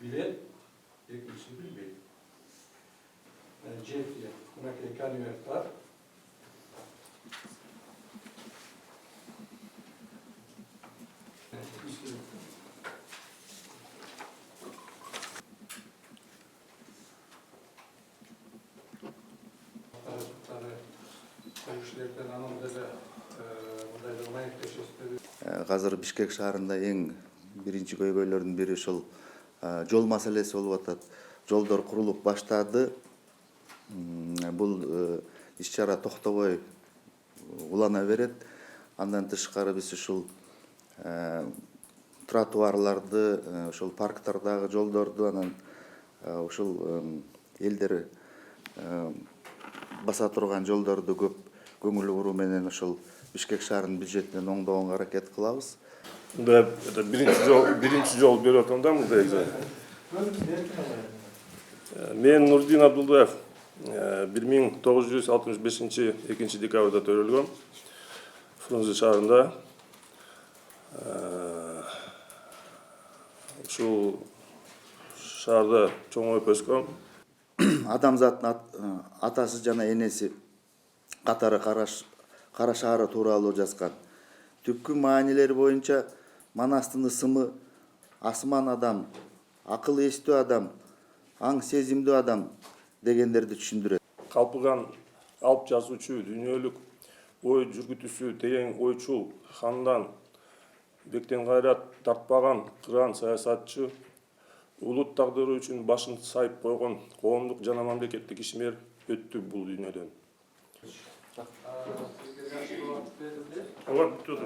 Bilet, ikincisi bilmeyin. Cevdiye, Kunakiye Kanivertar. Азыр Бишкек шаарында эң биринчи көйгөйлөрдүн бири ушул жол маселеси болуп атат. Жолдор курулуп баштады. Бул иш-чара токтобой улана берет. Андан тышкары биз ушул тротуарларды, ушул парктардагы жолдорду, анан ушул элдер баса турган жолдорду көп көңүл буруу менен ушул Бишкек шаарынын бюджетинен оңдогонго аракет кылабыз. Да, это биринчи жол берип атам да мындай. Мен Нурдин Абдулдаев 1965 2 декабрда төрөлгөм. Фрунзе шаарында. Ушул шаарда чоңоюп өскөм. Адамзаттын атасы жана энеси катары Кара шаары тууралуу жазган. Түпкү маанилери боюнча Манастын ысымы асман адам, акыл эстүү адам, аң сезимдүү адам дегендерди түшүндүрөт. Калпыган алып жазуучу, дүйнөлүк ой жүргүтүүсү, терең ойчул, хандан бектен кайрат тартпаган кыран саясатчы, улут тагдыры үчүн башын сайып койгон коомдук жана мамлекеттик ишмер өттү бул дүйнөдөн. Ага, бүтөдү.